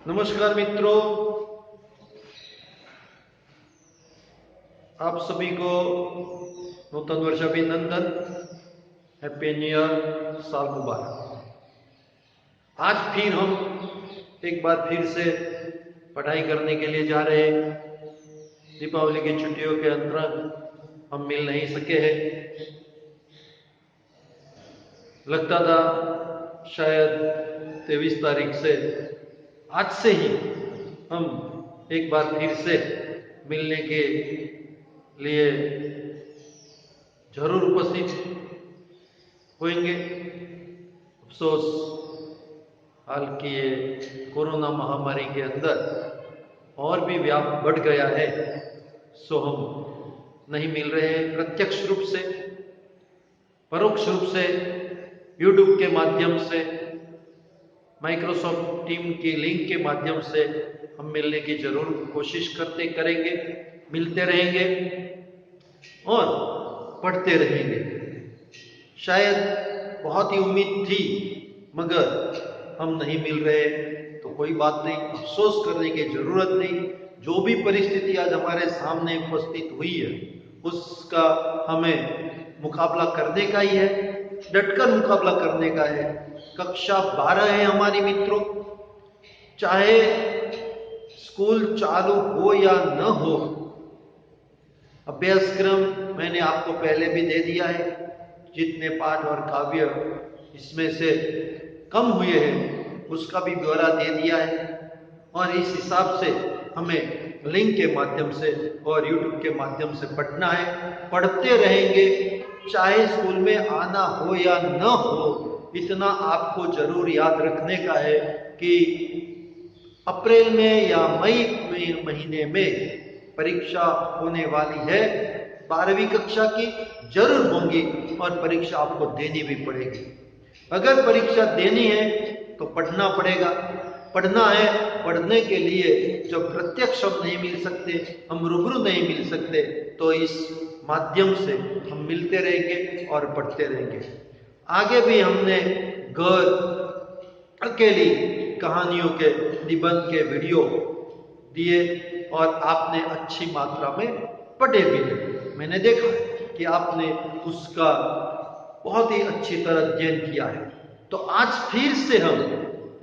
नमस्कार मित्रों, आप सभी को नूतन वर्ष अभिनंदन। हैप्पी न्यू ईयर, साल मुबारक। आज फिर हम एक बार फिर से पढ़ाई करने के लिए जा रहे हैं। दीपावली की छुट्टियों के अंदर हम मिल नहीं सके हैं। लगता था शायद 23 तारीख से आज से ही हम एक बार फिर से मिलने के लिए जरूर उपस्थित होंगे। अफसोस हाल की ये कोरोना महामारी के अंदर और भी व्याप बढ़ गया है, सो हम नहीं मिल रहे हैं। प्रत्यक्ष रूप से, परोक्ष रूप से, यूट्यूब के माध्यम से, माइक्रोसॉफ्ट टीम की लिंक के माध्यम से हम मिलने की जरूर कोशिश करेंगे, मिलते रहेंगे और पढ़ते रहेंगे। शायद बहुत ही उम्मीद थी, मगर हम नहीं मिल रहे तो कोई बात नहीं, अफसोस करने की जरूरत नहीं। जो भी परिस्थिति आज हमारे सामने उपस्थित हुई है उसका हमें मुकाबला करने का ही है, डटकर मुकाबला करने का है। कक्षा 12 है हमारी मित्रों, चाहे स्कूल चालू हो या न हो, अभ्यासक्रम मैंने आपको पहले भी दे दिया है। जितने पाठ और काव्य इसमें से कम हुए हैं उसका भी ब्यौरा दे दिया है, और इस हिसाब से हमें लिंक के माध्यम से और यूट्यूब के माध्यम से पढ़ना है। पढ़ते रहेंगे, चाहे स्कूल में आना हो या न हो। इतना आपको जरूर याद रखने का है कि अप्रैल में या मई महीने में परीक्षा होने वाली है। 12वीं कक्षा की जरूर होंगी और परीक्षा आपको देनी भी पड़ेगी। अगर परीक्षा देनी है तो पढ़ना पड़ेगा। पढ़ना है, पढ़ने के लिए जब प्रत्यक्ष हम नहीं मिल सकते, हम रूबरू नहीं मिल सकते, तो इस माध्यम से हम मिलते रहेंगे और पढ़ते रहेंगे। आगे भी हमने घर अकेली कहानियों के, निबंध के वीडियो दिए और आपने अच्छी मात्रा में पढ़े भी हैं। मैंने देखा कि आपने उसका बहुत ही अच्छी तरह अध्ययन किया है। तो आज फिर से हम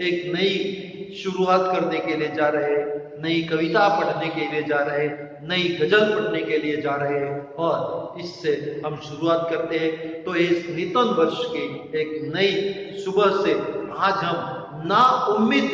एक नई शुरुआत करने के लिए जा रहे हैं, नई कविता पढ़ने के लिए जा रहे हैं, नई गजल पढ़ने के लिए जा रहे हैं, और इससे हम शुरुआत करते हैं। तो इस नूतन वर्ष की एक नई सुबह से आज हम ना उम्मीद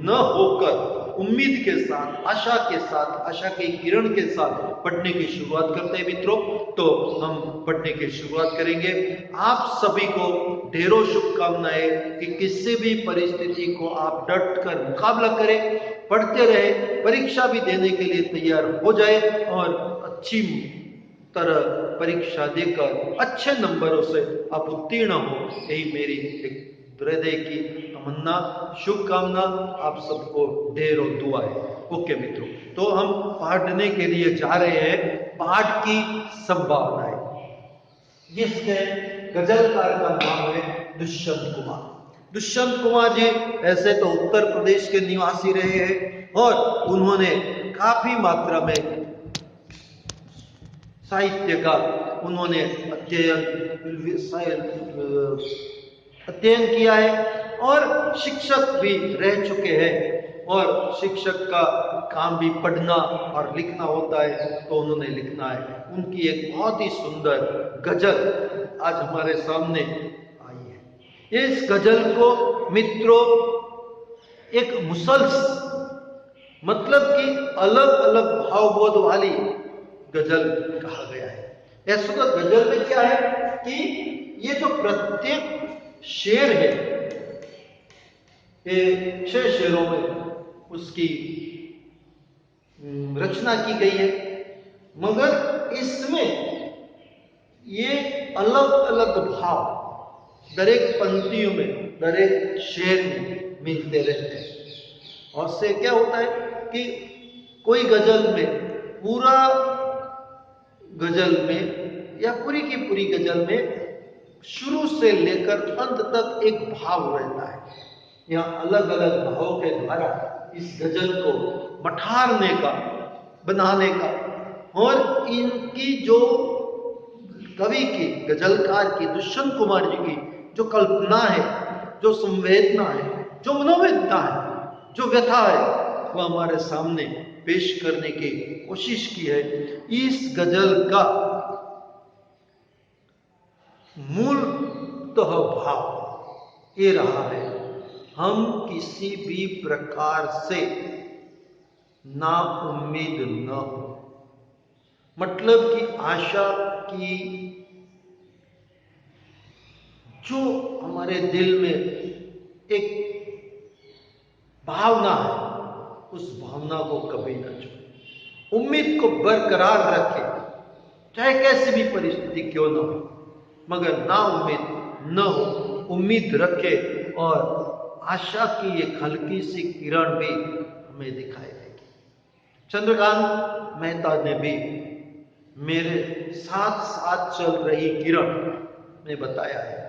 न होकर, उम्मीद के साथ, आशा के साथ, आशा के किरण के साथ पढ़ने की शुरुआत करते हैं मित्रों। तो हम पढ़ने की शुरुआत करेंगे। आप सभी को ढेरों शुभकामनाएं कि किसी भी परिस्थिति को आप डट कर मुकाबला करें, पढ़ते रहे, परीक्षा भी देने के लिए तैयार हो जाए और अच्छी तरह परीक्षा देकर अच्छे नंबरों से आप उत्तीर्ण हो। यही मेरी एक हृदय की तमन्ना, शुभकामना, आप सबको ढेरों दुआएं। ओके मित्रों, तो हम पढ़ने के लिए जा रहे हैं पाठ की संभावनाएं, जिसके गजलकार का नाम है दुष्यंत कुमार। दुष्यंत कुमार जी ऐसे तो उत्तर प्रदेश के निवासी रहे हैं और उन्होंने काफी मात्रा में साहित्य का उन्होंने अध्ययन किया है और शिक्षक भी रह चुके हैं। और शिक्षक का काम भी पढ़ना और लिखना होता है, तो उन्होंने लिखना है। उनकी एक बहुत ही सुंदर गजल आज हमारे सामने आई है। इस गजल को मित्रों एक मुसल्स, मतलब कि अलग अलग भावबोध वाली गजल कहा गया है। ऐसा तो गजल में क्या है कि ये जो प्रत्येक शेर है, ये 6 शेरों में उसकी रचना की गई है, मगर इसमें ये अलग अलग भाव दर एक पंक्तियों में, दर एक शेर में मिलते रहते हैं। और से क्या होता है कि कोई गजल में, पूरा गजल में या पूरी की पूरी गजल में शुरू से लेकर अंत तक एक भाव रहता है। यहाँ अलग अलग भावों के द्वारा इस गजल को मठारने का, बनाने का, और इनकी जो कवि की, गजलकार की, दुष्यंत कुमार जी की जो कल्पना है, जो संवेदना है, जो मनोवेदना है, जो व्यथा है, वह हमारे सामने पेश करने की कोशिश की है। इस गजल का मूलतः भाव ये रहा है, हम किसी भी प्रकार से ना उम्मीद न हो, मतलब कि आशा की जो हमारे दिल में एक भावना है, उस भावना को कभी न छोड़े, उम्मीद को बरकरार रखे, चाहे कैसी भी परिस्थिति क्यों न हो, मगर ना उम्मीद न हो, उम्मीद रखे, और आशा की एक हल्की सी किरण भी हमें दिखाई देगी। चंद्रकांत मेहता ने भी मेरे साथ साथ चल रही किरण में बताया है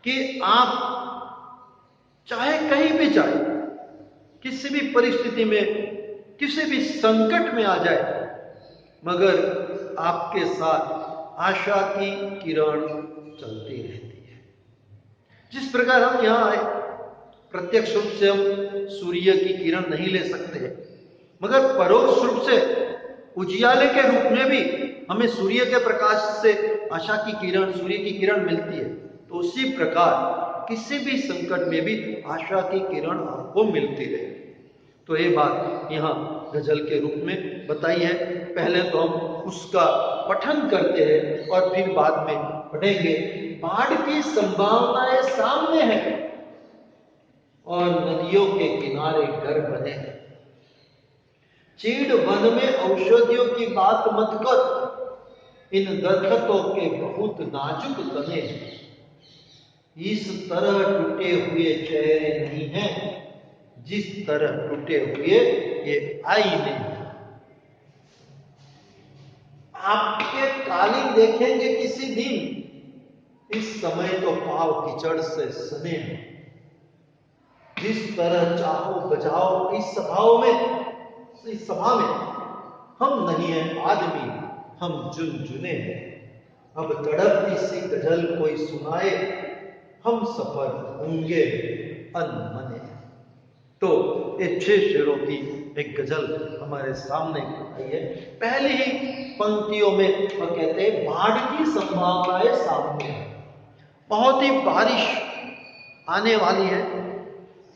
कि आप चाहे कहीं भी जाए, किसी भी परिस्थिति में, किसी भी संकट में आ जाए, मगर आपके साथ आशा की किरण चलती रहती है। जिस प्रकार हम यहाँ आए, प्रत्यक्ष रूप से हम सूर्य की किरण नहीं ले सकते, मगर परोक्ष रूप से उजियाले के रूप में भी हमें सूर्य के प्रकाश से आशा की किरण, सूर्य की किरण मिलती है। तो उसी प्रकार किसी भी संकट में भी आशा की किरण आपको मिलती रहे। तो ये बात यहाँ गजल के रूप में बताई है। पहले तो हम उसका पठन करते हैं और फिर बाद में पढ़ेंगे। बाढ़ की संभावनाएं सामने हैं और नदियों के किनारे घर बने हैं। चीड़ वन में औषधियों की बात मत कर, इन दरख्तों के बहुत नाजुक तने हैं। इस तरह टूटे हुए चेहरे नहीं हैं जिस तरह टूटे हुए ये आईने हैं। आपके कालीन देखेंगे किसी दिन, इस समय तो पाव कीचड़ से सने हैं। जिस तरह चाहो बजाओ इस सभा में हम नहीं हैं आदमी, हम झुनझुने हैं। अब तड़पती सी गजल कोई सुनाए, हम सफर होंगे अनमने। तो ये 6 शेरों की एक गजल हमारे सामने आई है। पहली ही पंक्तियों में वह कहते हैं, बाढ़ की संभावनाएं सामने है। बहुत ही बारिश आने वाली है,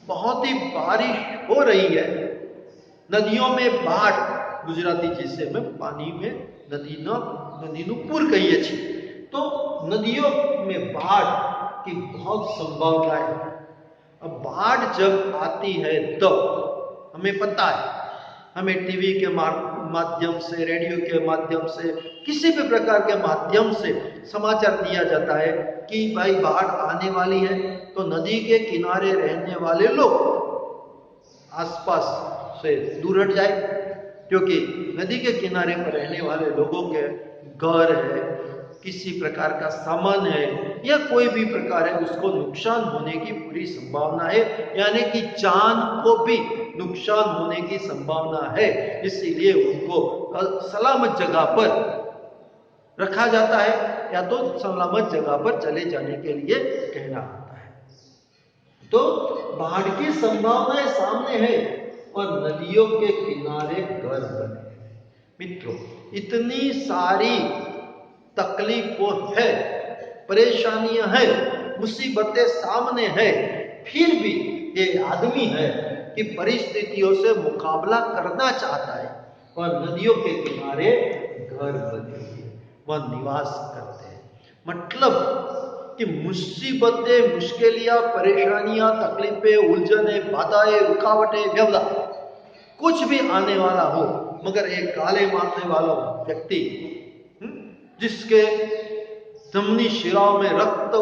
बहुत ही बारिश हो रही है। नदियों में बाढ़, गुजराती जिसे में पानी में नदीનું પૂર કહીએ છીએ, तो नदियों में बाढ़ की बहुत संभावना है। अब बाढ़ जब आती है तो हमें पता है, हमें टीवी के माध्यम से, रेडियो के माध्यम से, किसी भी प्रकार के माध्यम से समाचार दिया जाता है कि भाई बाढ़ आने वाली है। तो नदी के किनारे रहने वाले लोग आसपास से दूर हट जाए, क्योंकि नदी के किनारे पर रहने वाले लोगों के घर है, किसी प्रकार का सामान है या कोई भी प्रकार है, उसको नुकसान होने की पूरी संभावना है, यानी कि जान को भी नुकसान होने की संभावना है। इसीलिए उनको सलामत जगह पर रखा जाता है या तो सलामत जगह पर चले जाने के लिए कहना आता है। तो बाढ़ की संभावनाएं सामने है और नदियों के किनारे घर बने। मित्रों, इतनी सारी तकलीफों है, परेशानियां है, मुसीबतें सामने है, फिर भी ये आदमी है कि परिस्थितियों से मुकाबला करना चाहता है और नदियों के किनारे घर बने हुए वह निवास करते हैं। मतलब कि मुसीबतें, मुश्किलियां, परेशानियां, तकलीफें, उलझने, बाधाएं, रुकावटें, व्यवधा कुछ भी आने वाला हो, मगर एक काले मारने वाला व्यक्ति, जिसके धमनी शिराओं में रक्त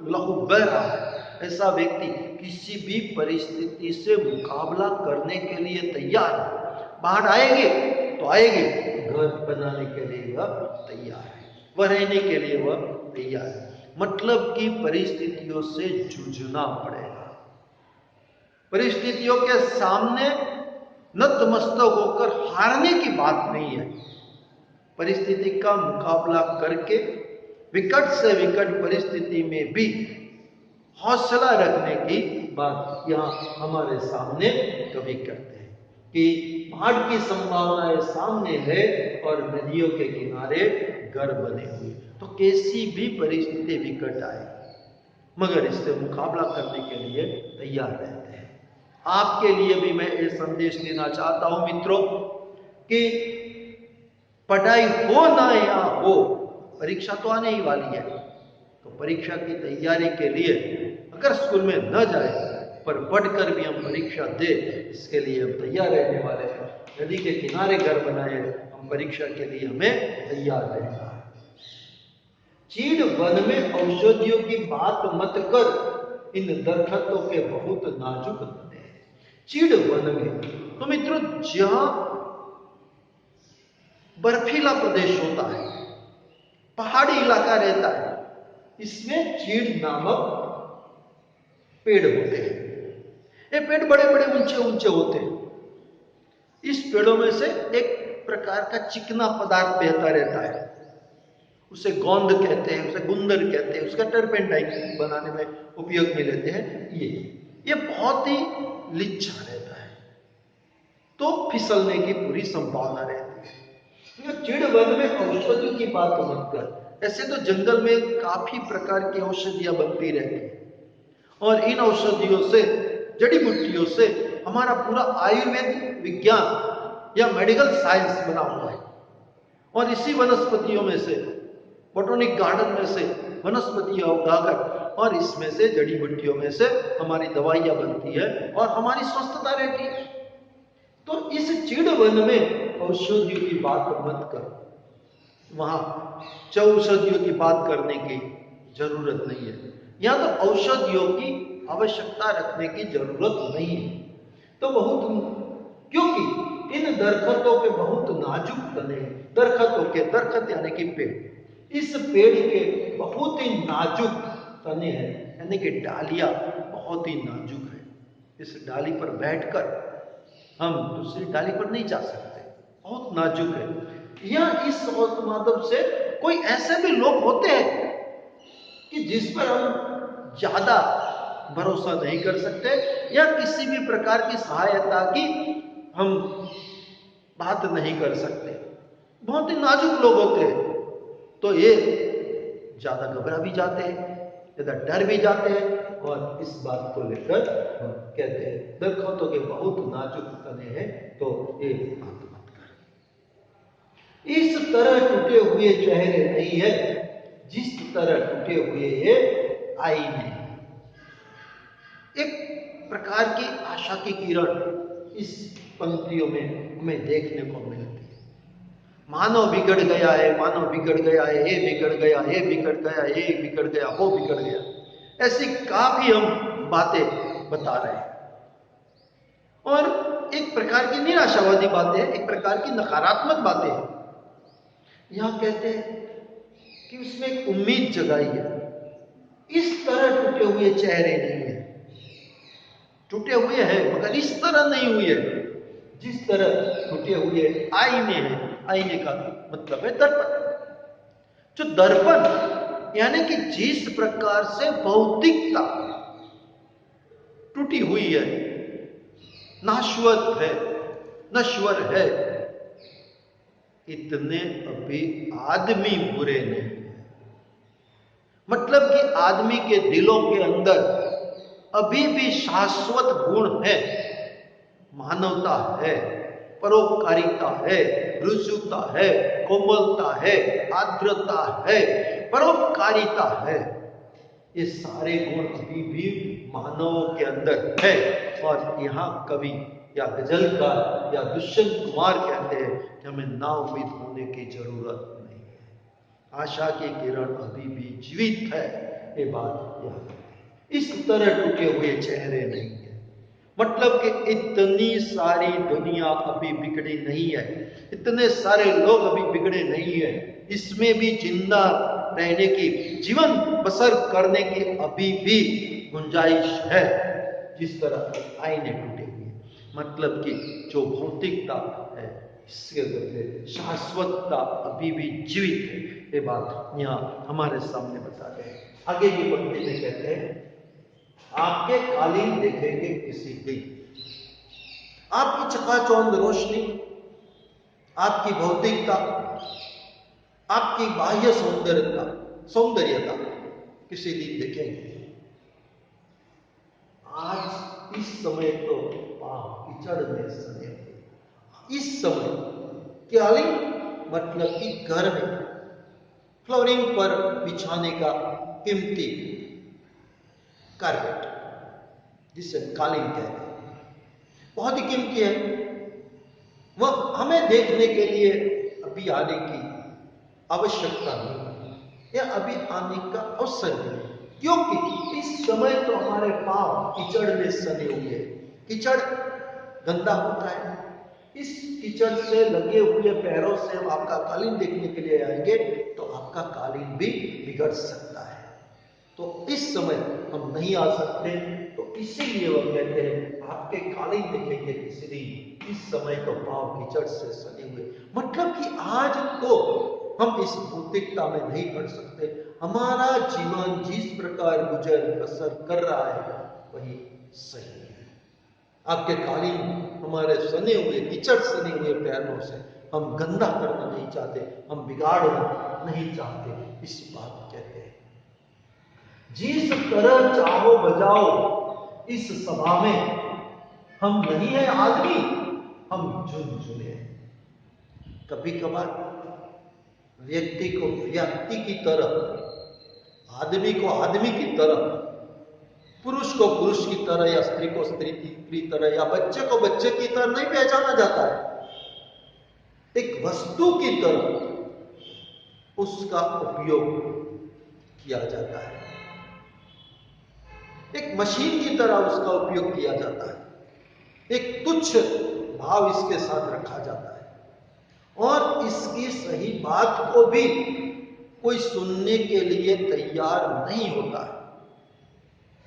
लहू बह रहा है, ऐसा व्यक्ति किसी भी परिस्थिति से मुकाबला करने के लिए तैयार है। बाढ़ आएगी तो आएगी, घर बनाने के लिए वह तैयार है, वह रहने के लिए वह तैयार है। मतलब कि परिस्थितियों से जूझना पड़ेगा। परिस्थितियों के सामने नतमस्तक होकर हारने की बात नहीं है। परिस्थिति का मुकाबला करके विकट से विकट परिस्थिति में भी हौसला रखने की बात यहाँ हमारे सामने कवि करते हैं कि बाढ़ की संभावनाएं सामने है और नदियों के किनारे घर बने हुए, तो कैसी भी परिस्थिति विकट आए मगर इससे मुकाबला करने के लिए तैयार रहते हैं। आपके लिए भी मैं ये संदेश देना चाहता हूं मित्रों कि पढ़ाई हो ना या हो, परीक्षा तो आने ही वाली है, तो परीक्षा की तैयारी के लिए अगर स्कूल में न जाए पर पढ़कर भी हम परीक्षा दे, इसके लिए हम तैयार रहने वाले हैं। नदी के किनारे घर बनाए, हम परीक्षा के लिए हमें तैयार रहना है। चीड़ वन में औषधियों की बात मत कर, इन दरख्तों के बहुत नाजुक तने हैं। चीड़ वन में, तो मित्रों जहां बर्फीला प्रदेश होता है, पहाड़ी इलाका रहता है, इसमें चीड़ नामक पेड़ होते हैं। ये पेड़ बड़े बड़े ऊंचे ऊंचे होते हैं। इस पेड़ों में से एक प्रकार का चिकना पदार्थ बहता रहता है, उसे गोंद कहते हैं, उसे गुंदर कहते हैं, उसका टर्पेंटाइन बनाने में उपयोग में लेते हैं। ये बहुत ही लिच्छा रहता है, तो फिसलने की पूरी संभावना रहती है। चीड़ वन में औषधि की बात मत कर। ऐसे तो जंगल में काफी प्रकार की औषधियां बनती रहती है और इन औषधियों से, जड़ी बूटियों से हमारा पूरा आयुर्वेद विज्ञान या मेडिकल साइंस बना हुआ है। और इसी वनस्पतियों में से, बोटोनिक गार्डन में से वनस्पतियां उगाकर और इसमें से जड़ी बूटियों में से हमारी दवाइयां बनती है और हमारी स्वस्थता रहती है। तो इस चीड़ वन में औषधियों की बात मत कर, वहां औषधियों की बात करने की जरूरत नहीं है। यहां तो औषधियों की आवश्यकता रखने की जरूरत नहीं है। तो क्योंकि इन दरख्तों के बहुत नाजुक तने, दरख्त यानी कि पेड़, इस पेड़ के बहुत ही नाजुक तने हैं, यानी कि डालियां बहुत ही नाजुक है। इस डाली पर बैठकर हम दूसरी डाली पर नहीं जा सकते, बहुत नाजुक है। या इस माध्यम से कोई ऐसे भी लोग होते हैं कि जिस पर हम ज्यादा भरोसा नहीं कर सकते या किसी भी प्रकार की सहायता की हम बात नहीं कर सकते, बहुत ही नाजुक लोग होते हैं। तो ये ज्यादा घबरा भी जाते हैं, ज्यादा डर भी जाते हैं और इस बात को लेकर कहते हैं दरख्तों के बहुत नाजुक तने हैं, तो ये बात मत कर। इस तरह टूटे हुए चेहरे नहीं है जिस तरह टूटे हुए ये आईने। एक प्रकार की आशा की किरण इस पंक्तियों में हमें देखने को मिलती है। मानव बिगड़ गया है, मानव बिगड़ गया है, ये बिगड़ गया, ये बिगड़ गया, ये बिगड़ गया, वो बिगड़ गया, ऐसी काफी हम बातें बता रहे हैं और एक प्रकार की निराशावादी बातें, एक प्रकार की नकारात्मक बातें हैं। यहां कहते हैं कि उसमें एक उम्मीद जगाई है। इस तरह टूटे हुए चेहरे नहीं है, टूटे हुए हैं मगर इस तरह नहीं हुए जिस तरह टूटे हुए आईने हैं। आईने का मतलब है दर्पण। जो दर्पण यानी कि जिस प्रकार से भौतिकता टूटी हुई है, नाशवत है, नश्वर है, इतने अभी आदमी बुरे नहीं है। मतलब कि आदमी के दिलों के अंदर अभी भी शाश्वत गुण है, मानवता है, परोपकारिता है, रुजुता है, कोमलता है, आर्द्रता है, परोपकारिता है। ये सारे गुण अभी भी मानवों के अंदर है। और यहाँ कवि या गजलकार या दुष्यंत कुमार कहते हैं कि हमें नाउम्मीद होने की जरूरत नहीं है, आशा की किरण अभी भी जीवित है। ये बात याद रखें। इस तरह टूटे हुए चेहरे नहीं है, मतलब कि इतनी सारी दुनिया अभी बिगड़ी नहीं है, इतने सारे लोग अभी बिगड़े नहीं है, इसमें भी जिंदा रहने की, जीवन बसर करने की अभी भी गुंजाइश है। जिस तरह आईने टूटे हुए, मतलब कि जो भौतिकता है इसके बदले शाश्वतता अभी भी जीवित है। ये बात यहाँ हमारे सामने बताते हैं। आगे की पंक्ति में कहते हैं, आपके कालीन देखेंगे किसी दिन। आपकी चकाचौंध रोशनी, आपकी भौतिकता, आपकी बाह्य सौंदर्यता किसी दिन देखेंगे। आज इस समय तो पाप कीचड़ में सने हुए। इस समय कालीन मतलब कि घर में फ्लोरिंग पर बिछाने का कीमती कारपेट, जिसे कालीन कहते हैं, बहुत ही कीमती है। वह हमें देखने के लिए अभी आने की आवश्यकता नहीं या अभी आने का अवसर नहीं, क्योंकि इस समय तो हमारे पांव कीचड़ में सने हुए। कीचड़ गंदा होता है, इस कीचड़ से लगे हुए पैरों से हम आपका कालीन देखने के लिए आएंगे तो आपका कालीन भी बिगड़ सकता है। तो इस समय हम नहीं आ सकते, तो इसीलिए वह कहते हैं आपके कालीन देखेंगे किसी दिन। इस समय तो पांव कीचड़ से सने हुए, मतलब कि आज तो हम इस भौतिकता में नहीं पड़ सकते। हमारा जीवन जिस प्रकार गुजर बसर कर रहा है वही सही है। आपके कालीन हमारे सने हुए कीचड़ सने हुए पैरों से हम गंदा करना नहीं चाहते, हम बिगाड़ना नहीं चाहते, इस बात कहते हैं। जिस तरह चाहो बजाओ इस सभा में, हम नहीं है आदमी, हम झुनझुने। कभी कभार व्यक्ति को व्यक्ति की तरह, आदमी को आदमी की तरह, पुरुष को पुरुष की तरह या स्त्री को स्त्री की तरह या बच्चे को बच्चे की तरह नहीं पहचाना जाता है। एक वस्तु की तरह उसका उपयोग किया जाता है, एक मशीन की तरह उसका उपयोग किया जाता है, एक तुच्छ भाव इसके साथ रखा जाता है और इसकी सही बात को भी कोई सुनने के लिए तैयार नहीं होता है।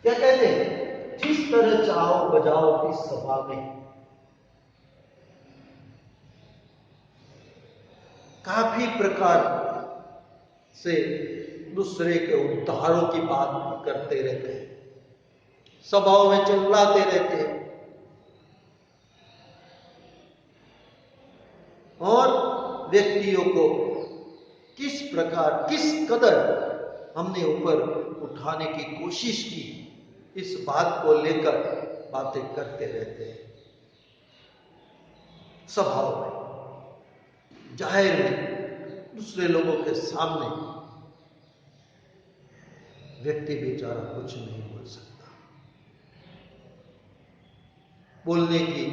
क्या कहते हैं, जिस तरह चाहो बजाओ इस सभा में। काफी प्रकार से दूसरे के उद्धारों की बात करते रहते हैं, सभाओं में चिल्लाते रहते हैं और व्यक्तियों को किस प्रकार किस कदर हमने ऊपर उठाने की कोशिश की, इस बात को लेकर बातें करते रहते हैं। सभाओं में, जाहिर में, दूसरे लोगों के सामने व्यक्ति बेचारा कुछ नहीं बोल सकता। बोलने की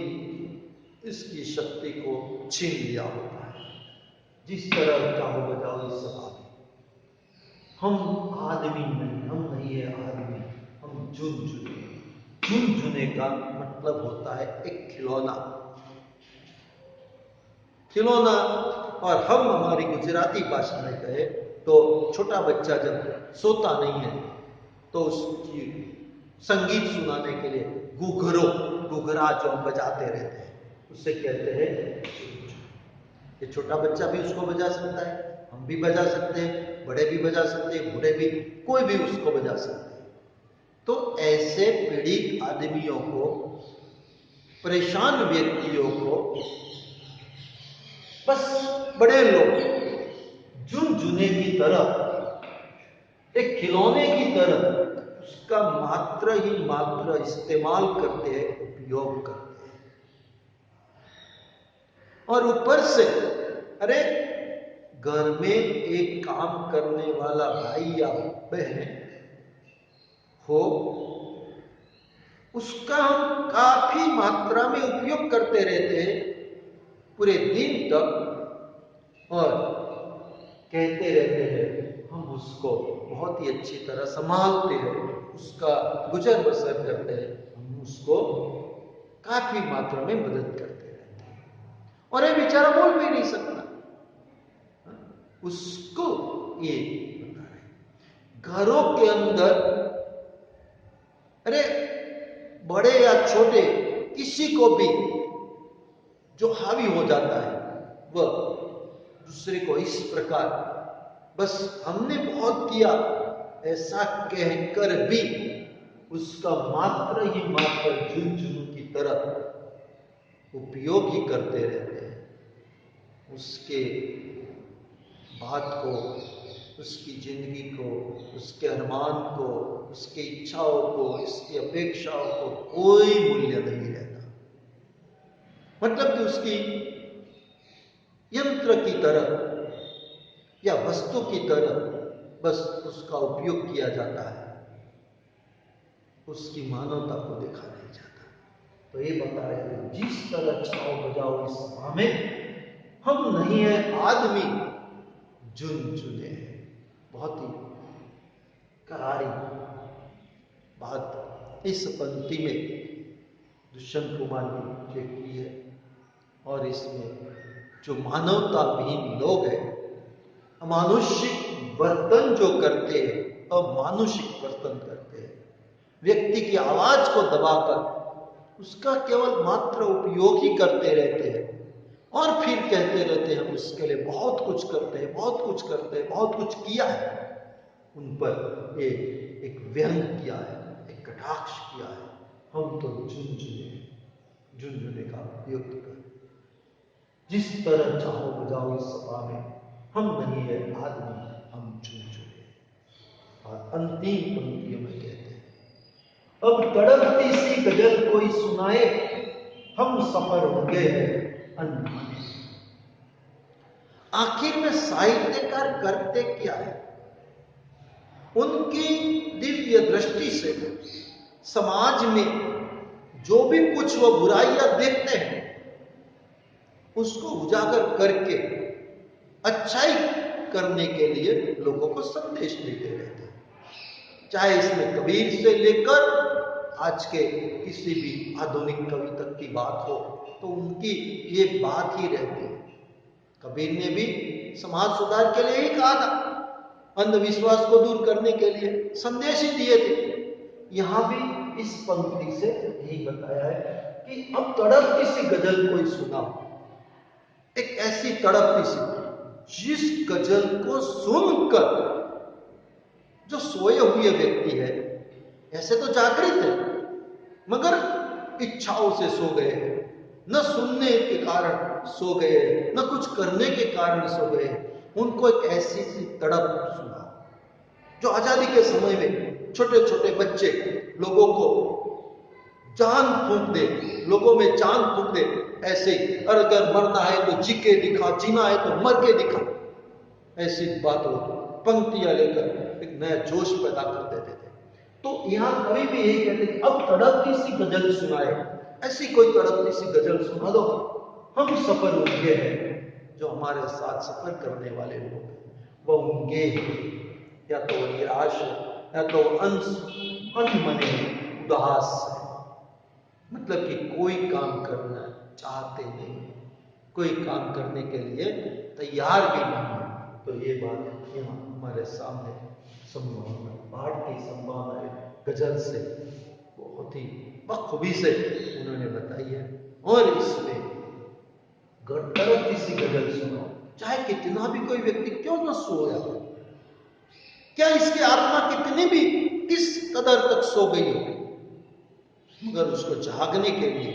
इसकी शक्ति को छीन लिया होता है। जिस तरह चाहो बजाओ इस सभा में, हम आदमी नहीं, हम नहीं है आदमी, हम झुनझुने। झुनझुने का मतलब होता है एक खिलौना। खिलौना, और हम हमारी गुजराती भाषा में कहे तो छोटा बच्चा जब सोता नहीं है तो उसकी संगीत सुनाने के लिए घुघरा जो हम बजाते रहते हैं उसे कहते हैं। ये छोटा बच्चा भी उसको बजा सकता है, हम भी बजा सकते हैं, बड़े भी बजा सकते हैं, बूढ़े भी, कोई भी उसको बजा सकते हैं। तो ऐसे पीड़ित आदमियों को, परेशान व्यक्तियों को बस बड़े लोग झुनझुने की तरह, एक खिलौने की तरह उसका मात्र इस्तेमाल करते हैं, उपयोग करते हैं। और ऊपर से अरे घर में एक काम करने वाला भाई या बहन हो, उसका हम काफी मात्रा में उपयोग करते रहते हैं पूरे दिन तक और कहते रहते हैं हम उसको बहुत ही अच्छी तरह संभालते हैं, उसका गुजर बसर करते हैं, हम उसको काफी मात्रा में मदद करते रहते हैं। और ये बेचारा बोल भी नहीं सकता, उसको ये बता रहे। घरों के अंदर अरे बड़े या छोटे किसी को भी जो हावी हो जाता है वह दूसरे को इस प्रकार बस हमने बहुत किया ऐसा कहकर भी उसका मात्र ही मात्र झुनझुन की तरह उपयोग ही करते रहते हैं। उसके बात को, उसकी जिंदगी को, उसके अरमान को, उसकी इच्छाओं को, उसकी अपेक्षाओं को कोई मूल्य नहीं रहता। मतलब कि उसकी यंत्र की तरह या वस्तु की तरह बस उसका उपयोग किया जाता है, उसकी मानवता को देखा नहीं जाता। तो ये बता रहे थे, जिस तरह चाओ बजाओ इस सभा में, हम नहीं है आदमी झुनझुने हैं। बहुत ही करारी बात इस पंक्ति में दुष्यंत कुमार ने की है। और इसमें जो मानवता विहीन लोग हैं, अमानुषिक वर्तन जो करते हैं, अमानुषिक वर्तन करते हैं, व्यक्ति की आवाज को दबाकर उसका केवल मात्र उपयोग ही करते रहते हैं और फिर कहते रहते हैं हम उसके लिए बहुत कुछ करते हैं, बहुत कुछ करते हैं, बहुत कुछ किया है। उन पर एक व्यंग किया है, एक कटाक्ष किया है। हम तो झुनझुने का उपयोग करें। जिस तरह चाहो बजाओ इस सभा में, हम नहीं है आदमी, हम झुनझुने। और अंतिम पंक्तियों में कहते हैं, अब तड़पती सी गजल कोई सुनाए, हम सफर हो गए हैं अनजाने। आखिर में साहित्यकार करते क्या है? उनकी दिव्य दृष्टि से समाज में जो भी कुछ वो बुराइयां देखते हैं उसको उजागर करके अच्छाई करने के लिए लोगों को संदेश देते रहते हैं। चाहे इसमें कबीर से लेकर आज के किसी भी आधुनिक कवि तक की बात हो, तो उनकी ये बात ही रहती है। कबीर ने भी समाज सुधार के लिए ही कहा था, अंधविश्वास को दूर करने के लिए संदेश ही दिए थे। यहां भी इस पंक्ति से यही बताया है कि अब तड़पती सी गजल कोई सुना, एक ऐसी तड़पती सी जिस गजल को सुनकर जो सोए हुए व्यक्ति है, ऐसे तो जागृत है मगर इच्छाओं से सो गए, न सुनने के कारण सो गए, न कुछ करने के कारण सो गए। उनको एक ऐसी सी तड़प सुना जो आजादी के समय में छोटे छोटे बच्चे लोगों को जान फूंक दे, लोगों में जान फूंक दे। ऐसे और अगर मरना है तो जी के दिखा, जीना है तो मर के दिखा, ऐसी बात हो पंक्तियां लेकर एक नया जोश पैदा कर देते थे। तो यहां कभी भी यही कहते कि अब तड़पती सी गजल सुनाए, ऐसी कोई तड़पती सी गजल सुना दो, हम सफर उनके हैं। जो हमारे साथ सफर करने वाले लोग वो उनके या तो निराश है, या तो अनमने उदास है, मतलब कि कोई काम करना चाहते नहीं, कोई काम करने के लिए तैयार भी नहीं है। तो ये बात यहाँ हमारे सामने संभावना, बाढ़ की संभावना गजल से बहुत ही बखूबी से उन्होंने बताई है। और इसमें तड़पती सी गजल सुनो, चाहे कितना भी कोई व्यक्ति क्यों न सोया, क्या इसकी आत्मा कितनी भी किस कदर तक सो गई हो, मगर उसको जागने के लिए,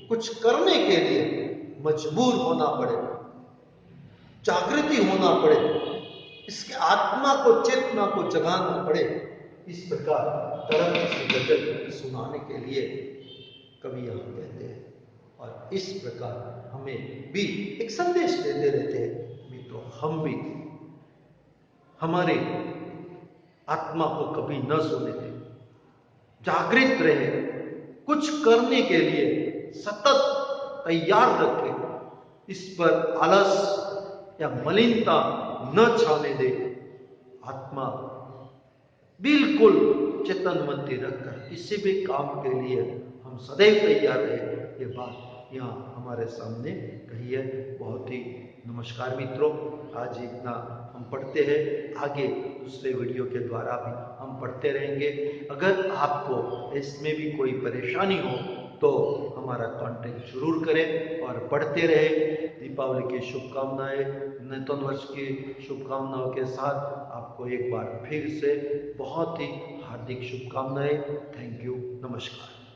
कुछ करने के लिए मजबूर होना पड़े, जागृति होना पड़े, इसके आत्मा को, चेतना को जगाना पड़े। इस प्रकार तड़पती सी गजल सुनाने के लिए कवि यहाँ कहते हैं। और इस प्रकार हमें भी एक संदेश देते रहते हैं मित्रों, हम भी हमारे आत्मा को कभी न सोने दें, जागृत रहे, कुछ करने के लिए सतत तैयार रखें, इस पर आलस या मलिनता न छाने दे। आत्मा बिल्कुल चेतनवंती रखकर किसी भी काम के लिए हम सदैव तैयार रहे, ये बात यहाँ हमारे सामने कही है। बहुत ही नमस्कार मित्रों, आज इतना हम पढ़ते हैं, आगे दूसरे वीडियो के द्वारा भी हम पढ़ते रहेंगे। अगर आपको इसमें भी कोई परेशानी हो तो हमारा कांटेक्ट जरूर करें और पढ़ते रहे। दीपावली की शुभकामनाएं, नूतन वर्ष की शुभकामनाओं के साथ आपको एक बार फिर से बहुत ही हार्दिक शुभकामनाएं। थैंक यू, नमस्कार।